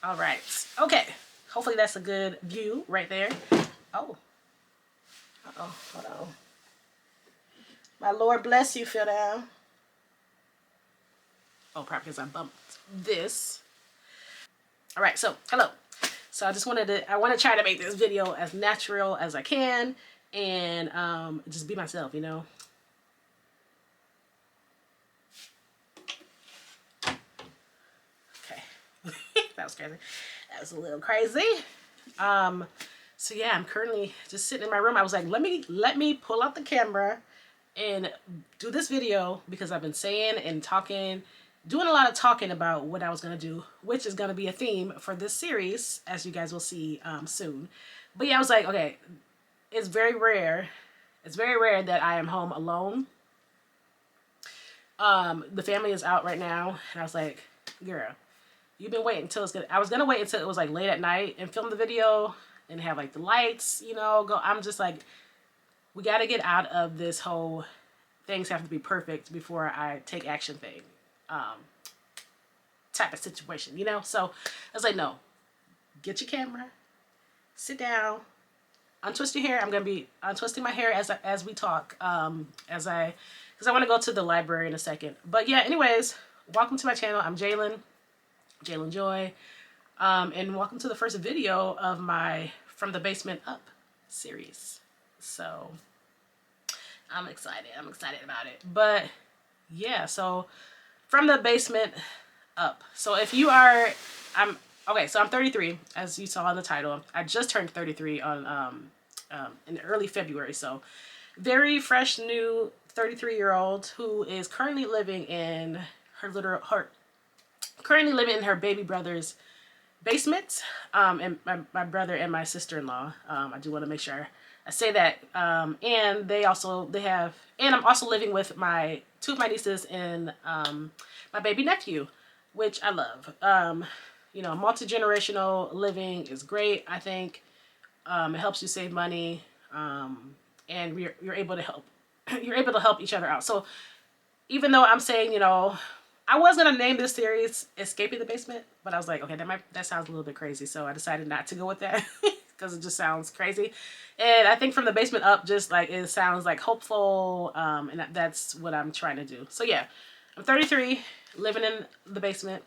All right. Okay. Hopefully that's a good view right there. Oh. Uh-oh. Hold on. My Lord bless you, Phil down. Oh, probably because I bumped this. All right. So, hello. So I want to try to make this video as natural as I can and just be myself, you know. Okay. That was crazy. That was a little crazy. So yeah, I'm currently just sitting in my room. I was like, let me pull out the camera and do this video because I've been saying and talking, doing a lot of talking about what I was gonna do, which is gonna be a theme for this series, as you guys will see soon. But yeah, I was like, okay, it's very rare. It's very rare that I am home alone. The family is out right now, and I was like, girl, you've been waiting until it's good. I was gonna wait until it was like late at night and film the video and have like the lights, you know, go. I'm just like, we got to get out of this whole things have to be perfect before I take action thing, type of situation, you know. So I was like, no, get your camera, sit down, untwist your hair. I'm gonna be untwisting my hair as we talk, because I want to go to the library in a second. But yeah, anyways, welcome to my channel. I'm Jalen Joy. And welcome to the first video of my From the Basement Up series. So I'm excited. I'm excited about it. But yeah, so From the Basement Up. So if you are, okay, so I'm 33, as you saw in the title. I just turned 33 on in early February. So very fresh new 33-year-old who is currently living in her baby brother's basement, and my brother and my sister-in-law. I do want to make sure I say that. And they have, and I'm also living with two of my nieces and my baby nephew, which I love. You know, multi-generational living is great. I think it helps you save money, and you're able to help. You're able to help each other out. So even though I'm saying, you know, I was gonna name this series "Escaping the Basement," but I was like, okay, that sounds a little bit crazy, so I decided not to go with that because it just sounds crazy. And I think From the Basement Up, just like it sounds like hopeful, and that's what I'm trying to do. So yeah, I'm 33, living in the basement,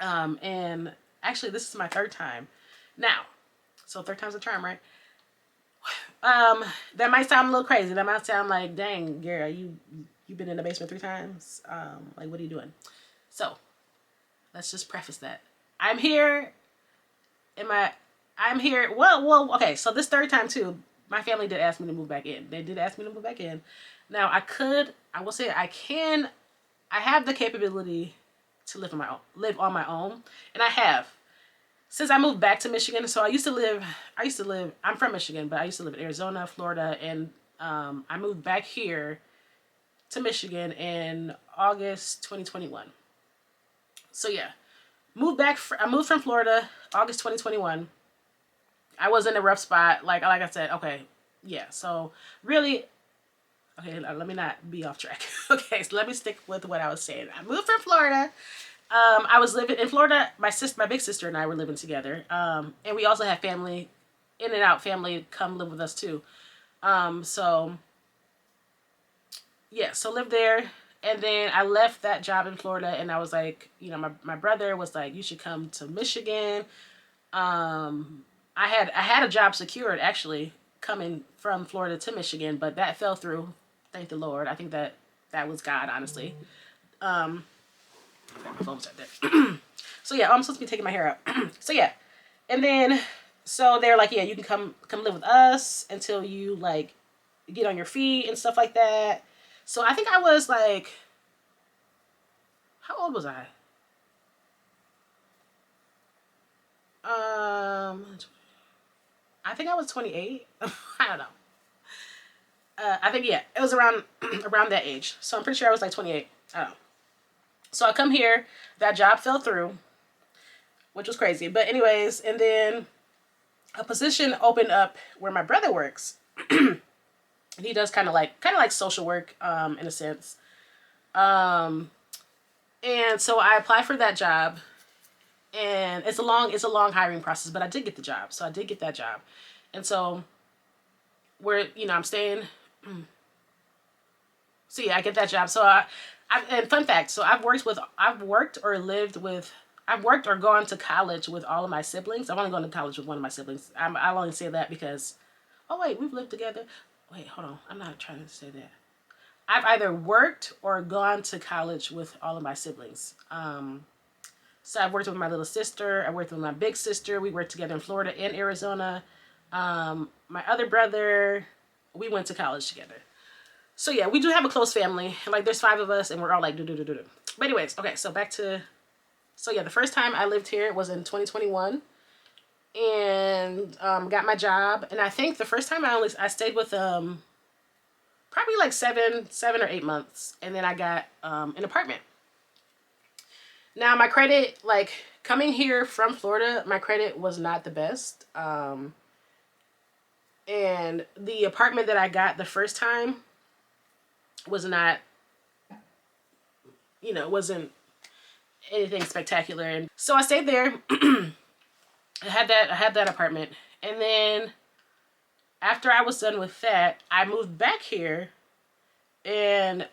and actually this is my third time now. So third time's a charm, right? That might sound a little crazy. That might sound like, dang, girl, you've been in the basement 3 times. Like, what are you doing? So, let's just preface that. I'm here. I'm here. Well, okay. So this third time too, my family did ask me to move back in. They did ask me to move back in. Now I will say I have the capability to live on my own, and I have. Since I moved back to Michigan, so I'm from Michigan, but I used to live in Arizona, Florida, and I moved back here to Michigan in August 2021. So yeah, I moved from Florida August 2021. I was in a rough spot, like I said. Okay, yeah. So really, okay, let me not be off track. Okay, so let me stick with what I was saying. I moved from Florida. I was living in Florida. My big sister and I were living together. And we also had family, in and out family, come live with us too. So yeah, so lived there. And then I left that job in Florida, and I was like, you know, my brother was like, you should come to Michigan. I had a job secured actually coming from Florida to Michigan, but that fell through. Thank the Lord. I think that was God, honestly. My phone's right there. So yeah, I'm supposed to be taking my hair out. So yeah, and then so they're like, yeah, you can come live with us until you like get on your feet and stuff like that. So I think I was like, how old was I? I think I was 28. I don't know. I think yeah, it was around around that age. So I'm pretty sure I was like 28. I don't know. So I come here. That job fell through, which was crazy. But anyways, and then a position opened up where my brother works. He does kind of like social work, in a sense. And so I applied for that job, and it's a long hiring process, but I did get the job. So I did get that job. And so I'm staying. So yeah, I get that job. So and fun fact, so I've worked or gone to college with all of my siblings. I've only gone to college with one of my siblings. I'll only say that because, oh wait, we've lived together. Wait, hold on. I'm not trying to say that. I've either worked or gone to college with all of my siblings. So I've worked with my little sister. I worked with my big sister. We worked together in Florida and Arizona. My other brother, we went to college together. So yeah, we do have a close family. Like there's 5 of us, and we're all like do do do do do. But anyways, okay. So back to, so yeah, the first time I lived here was in 2021, and got my job. And I think the first time I stayed with probably like 7 or 8 months, and then I got an apartment. Now my credit, like coming here from Florida, my credit was not the best. And the apartment that I got the first time was not, wasn't anything spectacular. And so I stayed there. I had that apartment. And then after I was done with that, I moved back here. And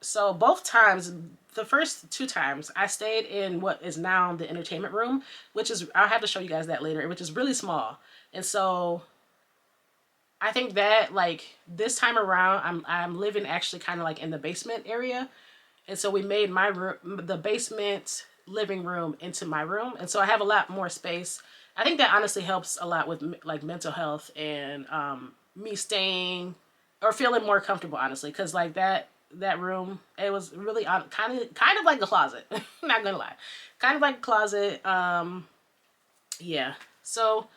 so both times, the first 2 times, I stayed in what is now the entertainment room, which is, I'll have to show you guys that later, which is really small. And so I think that like this time around, I'm living actually kind of like in the basement area. And so we made my room, the basement living room, into my room. And so I have a lot more space. I think that honestly helps a lot with like mental health and me staying or feeling more comfortable, honestly. Because like that room, it was really kind of like a closet. Not gonna lie. Kind of like a closet. Yeah. So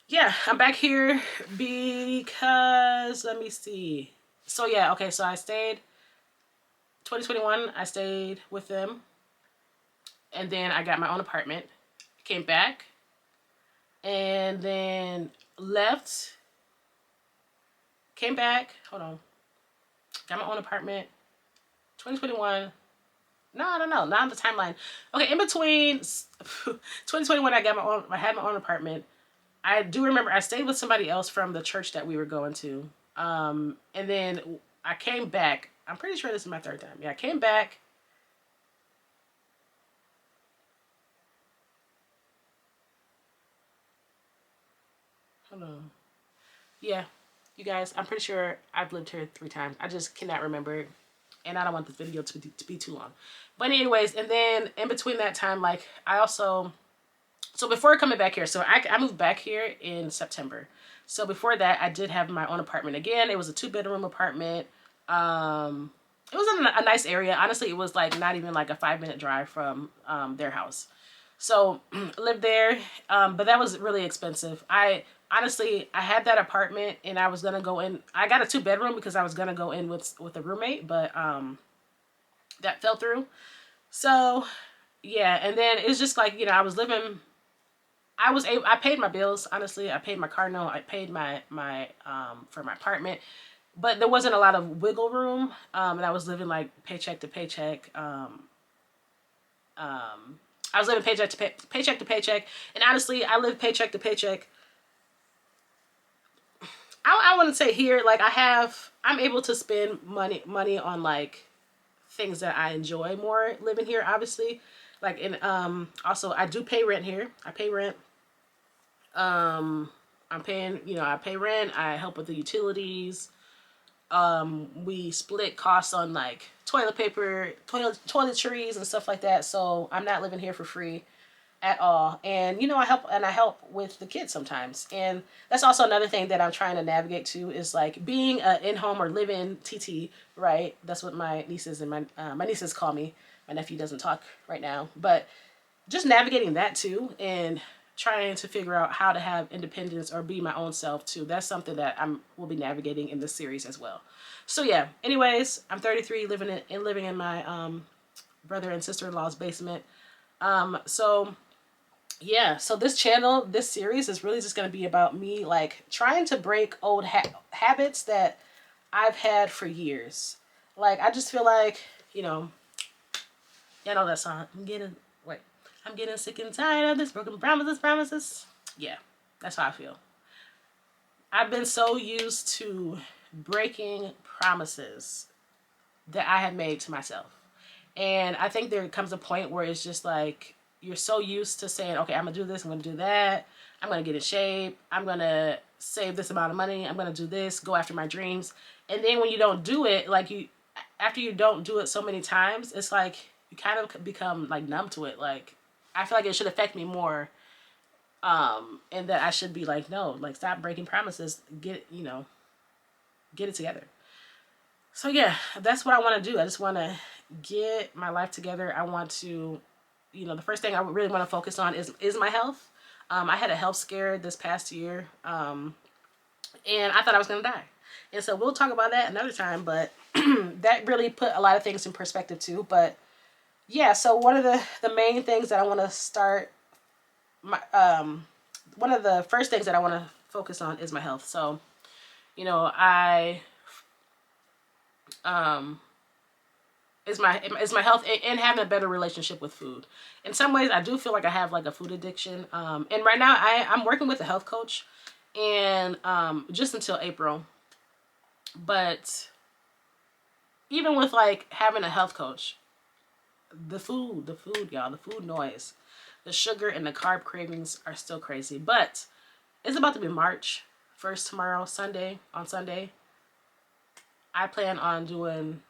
yeah, I'm back here because, let me see. So yeah, okay, so I stayed 2021, I stayed with them, and then I got my own apartment, came back, and then left, came back, hold on, got my own apartment, 2021, no, not on the timeline. Okay, in between 2021, I had my own apartment. I do remember I stayed with somebody else from the church that we were going to. And then I came back. I'm pretty sure this is my 3rd time. Yeah, I came back. Hold on. Yeah, you guys, I'm pretty sure I've lived here 3 times. I just cannot remember. And I don't want this video to be too long. But anyways, and then in between that time, like I also, so before coming back here, so I moved back here in September. So before that, I did have my own apartment again. It was a 2-bedroom apartment. It was in a nice area. Honestly, it was like not even like a 5-minute drive from their house. So lived there, but that was really expensive. I had that apartment and I was gonna go in. I got a 2-bedroom because I was gonna go in with a roommate, but that fell through. So yeah, and then it's just like, I was living. I paid my bills. Honestly, I paid my car note. I paid my for my apartment, but there wasn't a lot of wiggle room. And I was living like paycheck to paycheck. I was living paycheck to paycheck, and honestly, I live paycheck to paycheck. I wouldn't say here, like I'm able to spend money on like things that I enjoy more living here, obviously. Like, and also I do pay rent here. I pay rent. I'm paying, I pay rent. I help with the utilities. We split costs on like toilet paper, toiletries and stuff like that. So I'm not living here for free at all. And I help with the kids sometimes. And that's also another thing that I'm trying to navigate to, is like being a in-home or live-in TT, right? That's what my nieces and my nieces call me. My nephew doesn't talk right now, but just navigating that too, and trying to figure out how to have independence or be my own self too. That's something that will be navigating in this series as well. So yeah, anyways, I'm 33, living in my brother and sister-in-law's basement. So yeah, so this series is really just going to be about me like trying to break old habits that I've had for years. Like I just feel like, you know that song. Wait. I'm getting sick and tired of this broken promises. Yeah, that's how I feel. I've been so used to breaking promises that I have made to myself. And I think there comes a point where it's just like you're so used to saying, okay, I'm gonna do this, I'm gonna do that, I'm gonna get in shape, I'm gonna save this amount of money, I'm gonna do this, go after my dreams. And then when you don't do it, like after you don't do it so many times, it's like you kind of become like numb to it. Like I feel like it should affect me more. And that I should be like, no, like stop breaking promises, get it together. So yeah, that's what I want to do. I just want to get my life together. I want to, the first thing I really want to focus on is my health. I had a health scare this past year, and I thought I was gonna die. And so we'll talk about that another time. But that really put a lot of things in perspective too. But yeah, so one of the main things that I want to start my one of the first things that I want to focus on is my health. So, I is my health and having a better relationship with food. In some ways, I do feel like I have like a food addiction. And right now, I'm working with a health coach, and just until April. But even with like having a health coach, the food, y'all, the food noise, the sugar and the carb cravings are still crazy. But it's about to be March 1st tomorrow, on Sunday. I plan on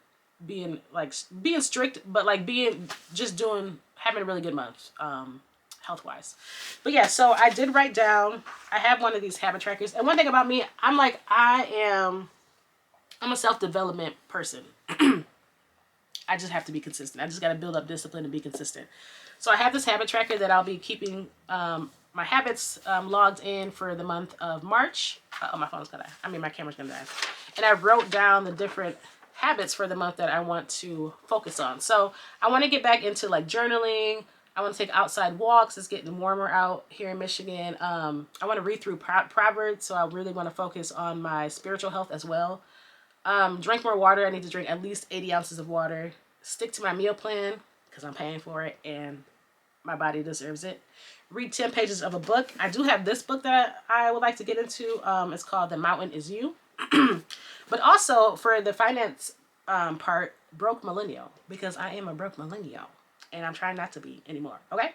being strict, but like having a really good month, health wise. But yeah, so I did write down, I have one of these habit trackers. And one thing about me, I'm a self-development person. I just have to be consistent. I just got to build up discipline and be consistent. So I have this habit tracker that I'll be keeping my habits logged in for the month of March. My phone's gonna die. My camera's gonna die. And I wrote down the different habits for the month that I want to focus on. So I want to get back into like journaling. I want to take outside walks. It's getting warmer out here in Michigan. I want to read through Proverbs. So I really want to focus on my spiritual health as well. Drink more water. I need to drink at least 80 ounces of water. Stick to my meal plan because I'm paying for it and my body deserves it. Read 10 pages of a book. I do have this book that I would like to get into. It's called The Mountain Is You. But also for the finance part, broke millennial, because I am a broke millennial and I'm trying not to be anymore. Okay.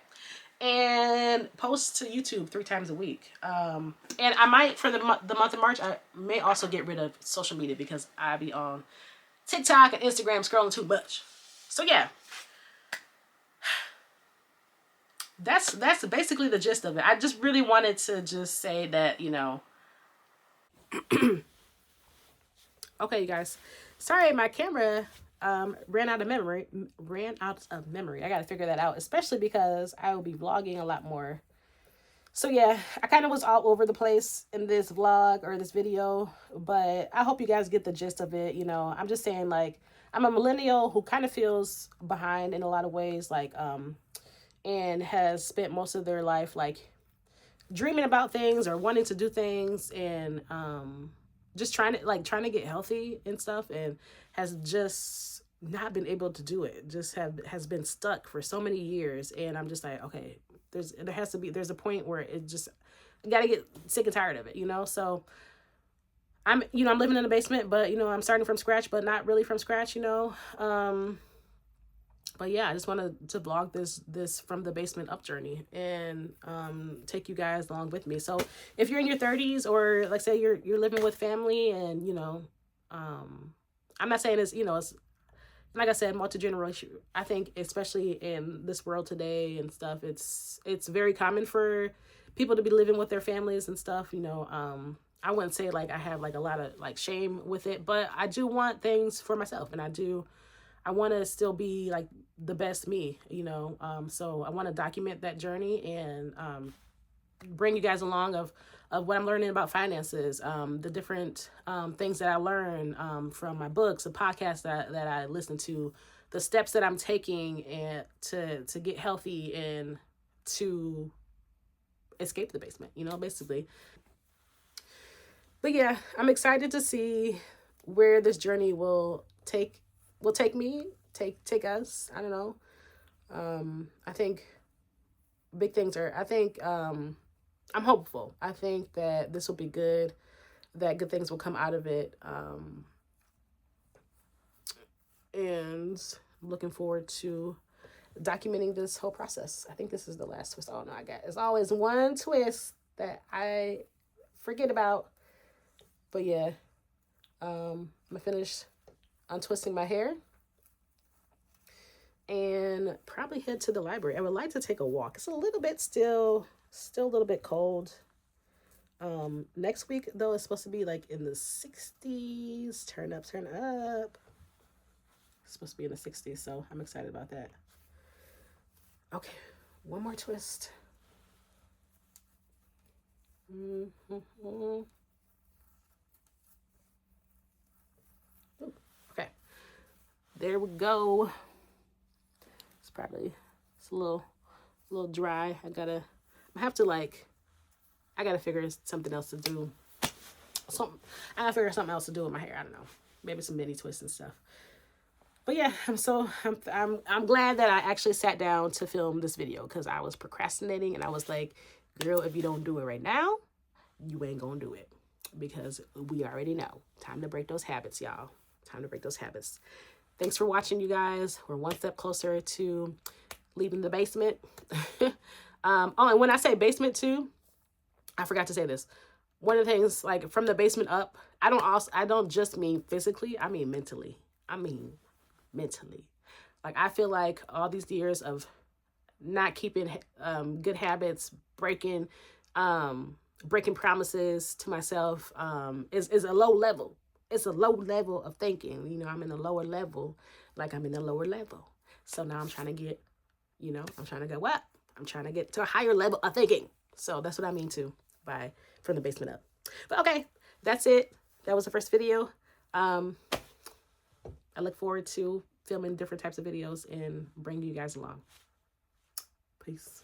And post to YouTube 3 times a week. And I might, for the month of March, I may also get rid of social media because I be on TikTok and Instagram scrolling too much. So yeah, that's basically the gist of it. I just really wanted to just say that, okay, you guys. Sorry, my camera ran out of memory. I gotta figure that out, especially because I will be vlogging a lot more. So yeah, I kind of was all over the place in this vlog or this video, but I hope you guys get the gist of it. I'm just saying, like, I'm a millennial who kind of feels behind in a lot of ways, like, and has spent most of their life like dreaming about things or wanting to do things, and just trying to get healthy and stuff, and has just not been able to do it. Just has been stuck for so many years, and I'm just like, okay, there's a point where it just, you gotta get sick and tired of it, So I'm living in a basement, but I'm starting from scratch, but not really from scratch, But yeah, I just wanted to vlog this from the basement up journey and take you guys along with me. So if you're in your 30s, or like say you're living with family, and I'm not saying it's like I said, multi-generation. I think especially in this world today and stuff, it's very common for people to be living with their families and stuff. I wouldn't say like I have like a lot of like shame with it, but I do want things for myself, and I want to still be like the best me, so I want to document that journey and bring you guys along of what I'm learning about finances, the different things that I learn from my books, the podcasts that I listen to, the steps that I'm taking and to get healthy and to escape the basement, basically. But yeah, I'm excited to see where this journey will take me, take us. I don't know. I think big things are, I think, I'm hopeful. I think that this will be good, that good things will come out of it. And I'm looking forward to documenting this whole process. I think this is the last twist. Oh no, there's always one twist that I forget about. But yeah, I'm gonna finish untwisting my hair and probably head to the library. I would like to take a walk. It's a little bit still a little bit cold. Next week though, it's supposed to be like in the 60s. Turn up. It's supposed to be in the 60s, so I'm excited about that. Okay, one more twist. Ooh, okay, there we go. It's a little dry. I gotta figure something else to do. I gotta figure something else to do with my hair. I don't know, maybe some mini twists and stuff. But yeah, I'm glad that I actually sat down to film this video, because I was procrastinating and I was like, girl, if you don't do it right now, you ain't gonna do it, because we already know. Time to break those habits, y'all. Time to break those habits. Thanks for watching, you guys. We're one step closer to leaving the basement. Oh, and when I say basement too, I forgot to say this. One of the things, like, from the basement up, I don't just mean physically, I mean mentally. Like, I feel like all these years of not keeping good habits, breaking promises to myself, is a low level. It's a low level of thinking. You know, I'm in a lower level, like I'm in a lower level. So now I'm trying to get, I'm trying to go up. I'm trying to get to a higher level of thinking. So that's what I mean too by from the basement up. But okay, that's it. That was the first video. I look forward to filming different types of videos and bringing you guys along. Peace.